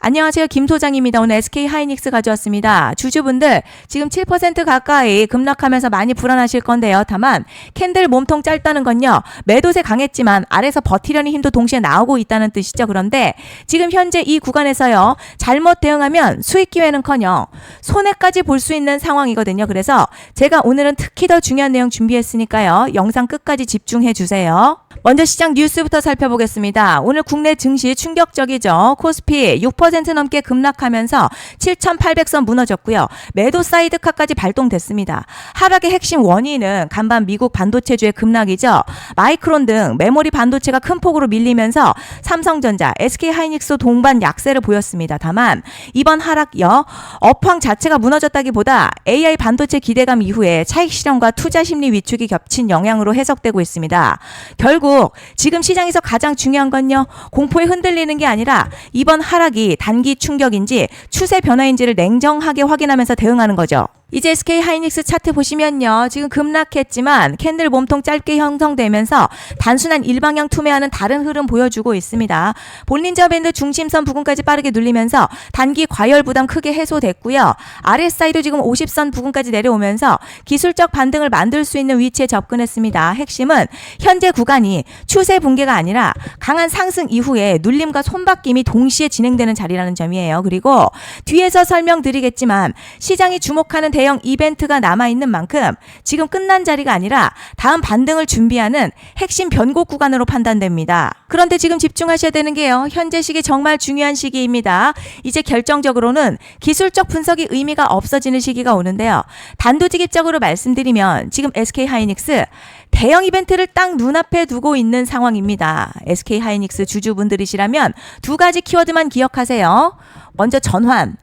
안녕하세요. 김 소장입니다. 오늘 SK 하이닉스 가져왔습니다. 주주분들 지금 7% 가까이 급락하면서 많이 불안하실 건데요. 다만 캔들 몸통 짧다는 건요. 매도세 강했지만 아래서 버티려는 힘도 동시에 나오고 있다는 뜻이죠. 그런데 지금 현재 이 구간에서요. 잘못 대응하면 수익 기회는커녕 손해까지 볼 수 있는 상황이거든요. 그래서 제가 오늘은 특히 더 중요한 내용 준비했으니까요. 영상 끝까지 집중해 주세요. 먼저 시장 뉴스부터 살펴보겠습니다. 오늘 국내 증시 충격적이죠. 코스피 6% 넘게 급락하면서 7,800선 무너졌고요. 매도 사이드카까지 발동됐습니다. 하락의 핵심 원인은 간밤 미국 반도체주의 급락이죠. 마이크론 등 메모리 반도체가 큰 폭으로 밀리면서 삼성전자, SK하이닉스 동반 약세를 보였습니다. 다만 이번 하락여 업황 자체가 무너졌다기보다 AI 반도체 기대감 이후에 차익 실현과 투자 심리 위축이 겹친 영향으로 해석되고 있습니다. 결국 지금 시장에서 가장 중요한 건요. 공포에 흔들리는 게 아니라 이번 하락이 단기 충격인지 추세 변화인지를 냉정하게 확인하면서 대응하는 거죠. 이제 SK 하이닉스 차트 보시면요. 지금 급락했지만 캔들 몸통 짧게 형성되면서 단순한 일방향 투매하는 다른 흐름 보여주고 있습니다. 볼린저 밴드 중심선 부근까지 빠르게 눌리면서 단기 과열 부담 크게 해소됐고요. RSI도 지금 50선 부근까지 내려오면서 기술적 반등을 만들 수 있는 위치에 접근했습니다. 핵심은 현재 구간이 추세 붕괴가 아니라 강한 상승 이후에 눌림과 손바뀜이 동시에 진행되는 자리라는 점이에요. 그리고 뒤에서 설명드리겠지만 시장이 주목하는 대형 이벤트가 남아있는 만큼 지금 끝난 자리가 아니라 다음 반등을 준비하는 핵심 변곡 구간으로 판단됩니다. 그런데 지금 집중하셔야 되는 게요. 현재 시기 정말 중요한 시기입니다. 이제 결정적으로는 기술적 분석이 의미가 없어지는 시기가 오는데요. 단도직입적으로 말씀드리면 지금 SK하이닉스 대형 이벤트를 딱 눈앞에 두고 있는 상황입니다. SK하이닉스 주주분들이시라면 두 가지 키워드만 기억하세요. 먼저 전환,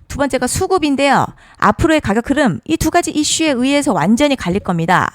두 번째가 수급인데요. 앞으로의 가격 흐름 이 두 가지 이슈에 의해서 완전히 갈릴 겁니다.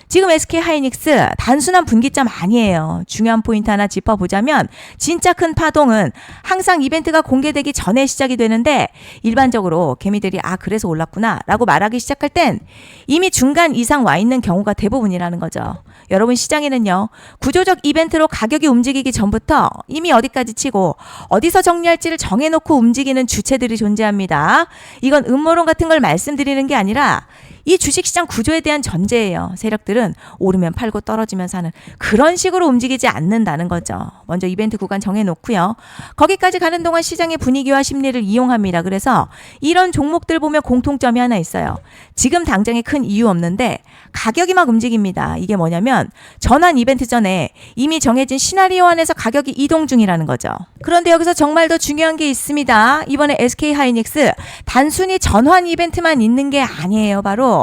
지금 SK하이닉스 단순한 분기점 아니에요. 중요한 포인트 하나 짚어보자면 진짜 큰 파동은 항상 이벤트가 공개되기 전에 시작이 되는데 일반적으로 개미들이 그래서 올랐구나 라고 말하기 시작할 땐 이미 중간 이상 와 있는 경우가 대부분이라는 거죠. 여러분 시장에는요. 구조적 이벤트로 가격이 움직이기 전부터 이미 어디까지 치고 어디서 정리할지를 정해놓고 움직이는 주체들이 존재합니다. 이건 음모론 같은 걸 말씀드리는 게 아니라 이 주식시장 구조에 대한 전제예요. 세력들은 오르면 팔고 떨어지면 사는 그런 식으로 움직이지 않는다는 거죠. 먼저 이벤트 구간 정해놓고요. 거기까지 가는 동안 시장의 분위기와 심리를 이용합니다. 그래서 이런 종목들 보면 공통점이 하나 있어요. 지금 당장에 큰 이유 없는데 가격이 막 움직입니다. 이게 뭐냐면 전환 이벤트 전에 이미 정해진 시나리오 안에서 가격이 이동 중이라는 거죠. 그런데 여기서 정말 더 중요한 게 있습니다. 이번에 SK하이닉스 단순히 전환 이벤트만 있는 게 아니에요. 바로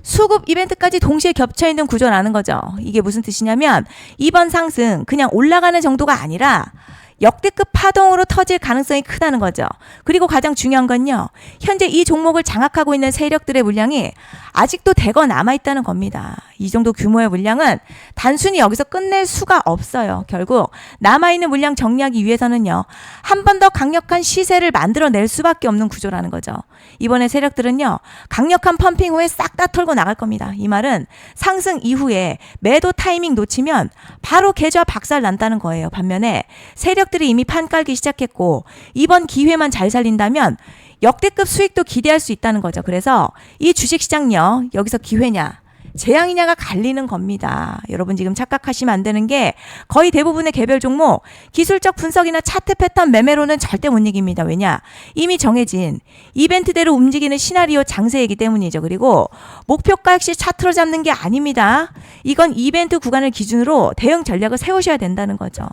수급 이벤트까지 동시에 겹쳐있는 구조라는 거죠. 이게 무슨 뜻이냐면 이번 상승 그냥 올라가는 정도가 아니라 역대급 파동으로 터질 가능성이 크다는 거죠. 그리고 가장 중요한 건요. 현재 이 종목을 장악하고 있는 세력들의 물량이 아직도 대거 남아있다는 겁니다. 이 정도 규모의 물량은 단순히 여기서 끝낼 수가 없어요. 결국 남아있는 물량 정리하기 위해서는요. 한 번 더 강력한 시세를 만들어낼 수밖에 없는 구조라는 거죠. 이번에 세력들은요. 강력한 펌핑 후에 싹 다 털고 나갈 겁니다. 이 말은 상승 이후에 매도 타이밍 놓치면 바로 계좌 박살 난다는 거예요. 반면에 세력들이 이미 판 깔기 시작했고 이번 기회만 잘 살린다면 역대급 수익도 기대할 수 있다는 거죠. 그래서 이 주식시장요. 여기서 기회냐 재앙이냐가 갈리는 겁니다. 여러분 지금 착각하시면 안 되는 게 거의 대부분의 개별 종목 기술적 분석이나 차트 패턴 매매로는 절대 못 이깁니다. 왜냐? 이미 정해진 이벤트대로 움직이는 시나리오 장세이기 때문이죠. 그리고 목표가 역시 차트로 잡는 게 아닙니다. 이건 이벤트 구간을 기준으로 대응 전략을 세우셔야 된다는 거죠.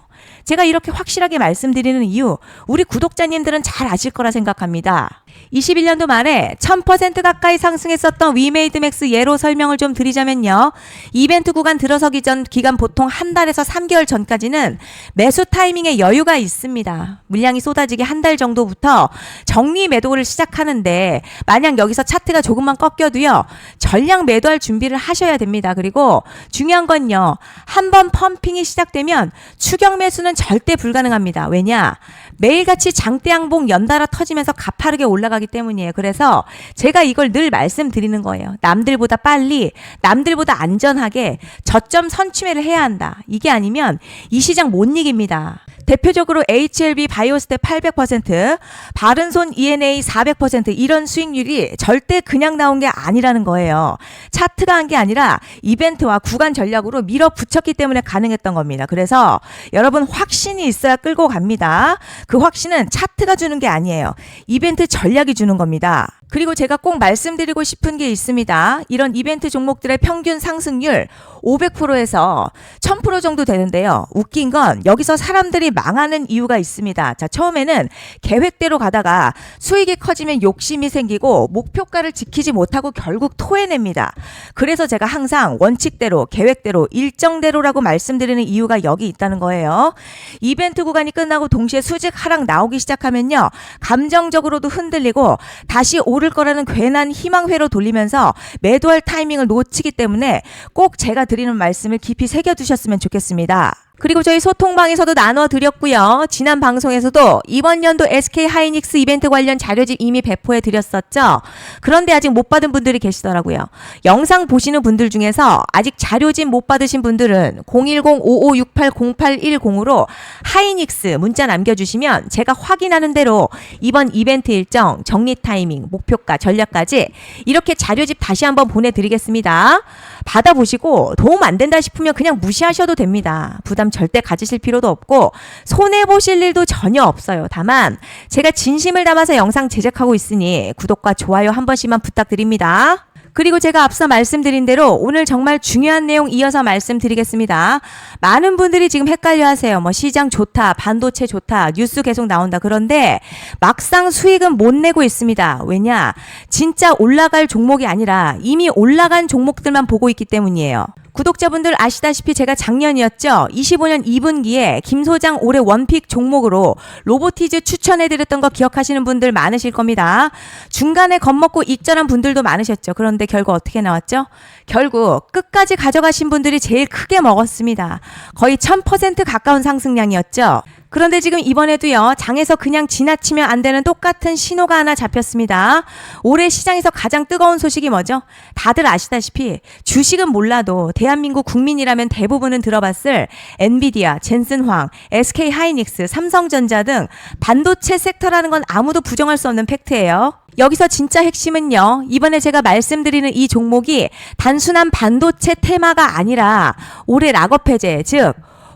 제가 이렇게 확실하게 말씀드리는 이유 우리 구독자님들은 잘 아실 거라 생각합니다. 21년도 말에 1000% 가까이 상승했었던 위메이드맥스 예로 설명을 좀 드리자면요. 이벤트 구간 들어서기 전 기간 보통 한 달에서 3개월 전까지는 매수 타이밍에 여유가 있습니다. 물량이 쏟아지기 한 달 정도부터 정리 매도를 시작하는데 만약 여기서 차트가 조금만 꺾여도요. 전량 매도할 준비를 하셔야 됩니다. 그리고 중요한 건요. 한번 펌핑이 시작되면 추격 매수는 절대 불가능합니다. 왜냐? 매일같이 장대 양봉 연달아 터지면서 가파르게 올라가기 때문이에요. 그래서 제가 이걸 늘 말씀드리는 거예요. 남들보다 빨리, 남들보다 안전하게 저점 선취매를 해야 한다. 이게 아니면 이 시장 못 이깁니다. 대표적으로 HLB 바이오스텝 800%, 바른손 ENA 400% 이런 수익률이 절대 그냥 나온 게 아니라는 거예요. 차트가 한 게 아니라 이벤트와 구간 전략으로 밀어붙였기 때문에 가능했던 겁니다. 그래서 여러분 확신이 있어야 끌고 갑니다. 그 확신은 차트가 주는 게 아니에요. 이벤트 전략이 주는 겁니다. 그리고 제가 꼭 말씀드리고 싶은 게 있습니다. 이런 이벤트 종목들의 평균 상승률 500%에서 1000% 정도 되는데요. 웃긴 건 여기서 사람들이 망하는 이유가 있습니다. 자, 처음에는 계획대로 가다가 수익이 커지면 욕심이 생기고 목표가를 지키지 못하고 결국 토해냅니다. 그래서 제가 항상 원칙대로, 계획대로, 일정대로라고 말씀드리는 이유가 여기 있다는 거예요. 이벤트 구간이 끝나고 동시에 수직 하락 나오기 시작하면요. 감정적으로도 흔들리고 다시 오를 거라는 괜한 희망회로 돌리면서 매도할 타이밍을 놓치기 때문에 꼭 제가 드리는 말씀을 깊이 새겨두셨으면 좋겠습니다. 그리고 저희 소통방에서도 나눠드렸고요. 지난 방송에서도 이번 연도 SK하이닉스 이벤트 관련 자료집 이미 배포해 드렸었죠. 그런데 아직 못 받은 분들이 계시더라고요. 영상 보시는 분들 중에서 아직 자료집 못 받으신 분들은 010-5568-0810으로 하이닉스 문자 남겨주시면 제가 확인하는 대로 이번 이벤트 일정, 정리 타이밍, 목표가, 전략까지 이렇게 자료집 다시 한번 보내드리겠습니다. 받아보시고 도움 안 된다 싶으면 그냥 무시하셔도 됩니다. 부담 절대 가지실 필요도 없고 손해보실 일도 전혀 없어요. 다만 제가 진심을 담아서 영상 제작하고 있으니 구독과 좋아요 한 번씩만 부탁드립니다. 그리고 제가 앞서 말씀드린 대로 오늘 정말 중요한 내용 이어서 말씀드리겠습니다. 많은 분들이 지금 헷갈려 하세요. 시장 좋다, 반도체 좋다, 뉴스 계속 나온다. 그런데 막상 수익은 못 내고 있습니다. 왜냐? 진짜 올라갈 종목이 아니라 이미 올라간 종목들만 보고 있기 때문이에요. 구독자분들 아시다시피 제가 작년이었죠. 25년 2분기에 김 소장 올해 원픽 종목으로 로보티즈 추천해드렸던 거 기억하시는 분들 많으실 겁니다. 중간에 겁먹고 익절한 분들도 많으셨죠. 그런데 결국 어떻게 나왔죠? 결국 끝까지 가져가신 분들이 제일 크게 먹었습니다. 거의 1000% 가까운 상승량이었죠. 그런데 지금 이번에도요. 장에서 그냥 지나치면 안 되는 똑같은 신호가 하나 잡혔습니다. 올해 시장에서 가장 뜨거운 소식이 뭐죠? 다들 아시다시피 주식은 몰라도 대한민국 국민이라면 대부분은 들어봤을 엔비디아, 젠슨황, SK하이닉스, 삼성전자 등 반도체 섹터라는 건 아무도 부정할 수 없는 팩트예요. 여기서 진짜 핵심은요. 이번에 제가 말씀드리는 이 종목이 단순한 반도체 테마가 아니라 올해 락업 해제, 즉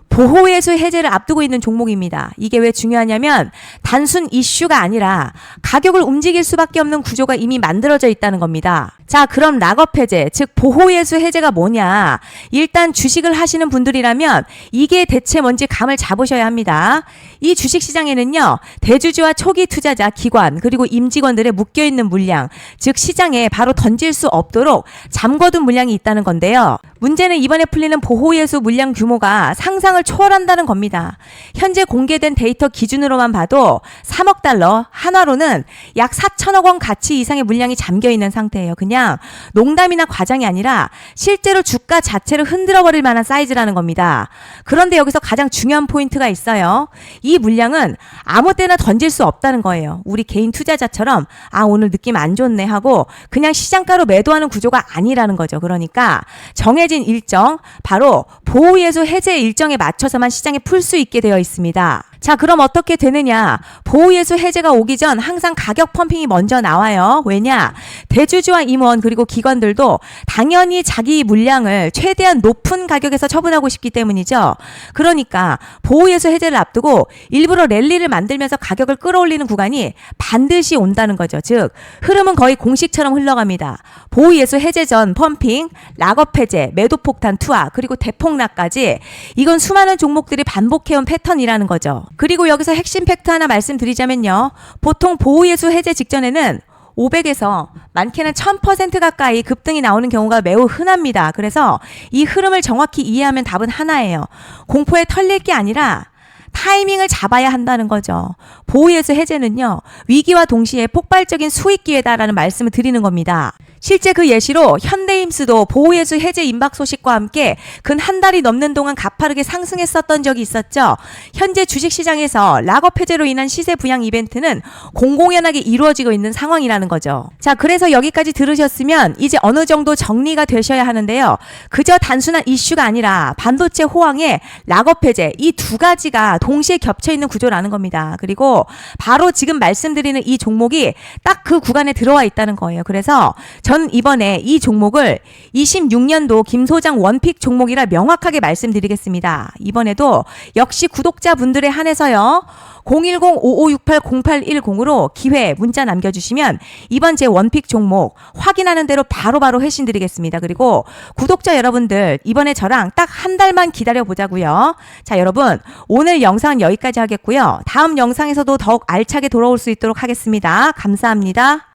보호예수 해제를 앞두고 있는 종목입니다. 이게 왜 중요하냐면 단순 이슈가 아니라 가격을 움직일 수밖에 없는 구조가 이미 만들어져 있다는 겁니다. 자, 그럼 락업 해제, 즉 보호예수 해제가 뭐냐? 일단 주식을 하시는 분들이라면 이게 대체 뭔지 감을 잡으셔야 합니다. 이 주식시장에는요. 대주주와 초기 투자자, 기관, 그리고 임직원들의 묶여있는 물량, 즉 시장에 바로 던질 수 없도록 잠궈둔 물량이 있다는 건데요. 문제는 이번에 풀리는 보호예수 물량 규모가 상상을 초월한다는 겁니다. 현재 공개된 데이터 기준으로만 봐도 3억 달러, 한화로는 약 4천억 원 가치 이상의 물량이 잠겨있는 상태예요. 그냥 농담이나 과장이 아니라 실제로 주가 자체를 흔들어버릴 만한 사이즈라는 겁니다. 그런데 여기서 가장 중요한 포인트가 있어요. 이 물량은 아무 때나 던질 수 없다는 거예요. 우리 개인 투자자처럼 오늘 느낌 안 좋네 하고 그냥 시장가로 매도하는 구조가 아니라는 거죠. 그러니까 정해진 일정, 바로 보호예수 해제 일정에 맞춰서만 시장에 풀 수 있게 되어 있습니다. 자, 그럼 어떻게 되느냐? 보호예수 해제가 오기 전 항상 가격 펌핑이 먼저 나와요. 왜냐? 대주주와 임원 그리고 기관들도 당연히 자기 물량을 최대한 높은 가격에서 처분하고 싶기 때문이죠. 그러니까 보호예수 해제를 앞두고 일부러 랠리를 만들면서 가격을 끌어올리는 구간이 반드시 온다는 거죠. 즉 흐름은 거의 공식처럼 흘러갑니다. 보호예수 해제 전 펌핑, 락업 해제, 매도 폭탄 투하, 그리고 대폭락까지 이건 수많은 종목들이 반복해온 패턴이라는 거죠. 그리고 여기서 핵심 팩트 하나 말씀드리자면요. 보통 보호예수 해제 직전에는 500에서 많게는 1000% 가까이 급등이 나오는 경우가 매우 흔합니다. 그래서 이 흐름을 정확히 이해하면 답은 하나예요. 공포에 털릴 게 아니라 타이밍을 잡아야 한다는 거죠. 보호예수 해제는요. 위기와 동시에 폭발적인 수익 기회다라는 말씀을 드리는 겁니다. 실제 그 예시로 현대임스도 보호예수 해제 임박 소식과 함께 근 한 달이 넘는 동안 가파르게 상승했었던 적이 있었죠. 현재 주식시장에서 락업 해제로 인한 시세 부양 이벤트는 공공연하게 이루어지고 있는 상황이라는 거죠. 자, 그래서 여기까지 들으셨으면 이제 어느 정도 정리가 되셔야 하는데요. 그저 단순한 이슈가 아니라 반도체 호황에 락업 해제 이 두 가지가 동시에 겹쳐 있는 구조라는 겁니다. 그리고 바로 지금 말씀드리는 이 종목이 딱 그 구간에 들어와 있다는 거예요. 그래서 전 이번에 이 종목을 26년도 김 소장 원픽 종목이라 명확하게 말씀드리겠습니다. 이번에도 역시 구독자분들에 한해서요. 010-5568-0810으로 기회 문자 남겨주시면 이번 제 원픽 종목 확인하는 대로 바로바로 회신 드리겠습니다. 그리고 구독자 여러분들 이번에 저랑 딱 한 달만 기다려보자고요. 자, 여러분 오늘 영상은 여기까지 하겠고요. 다음 영상에서도 더욱 알차게 돌아올 수 있도록 하겠습니다. 감사합니다.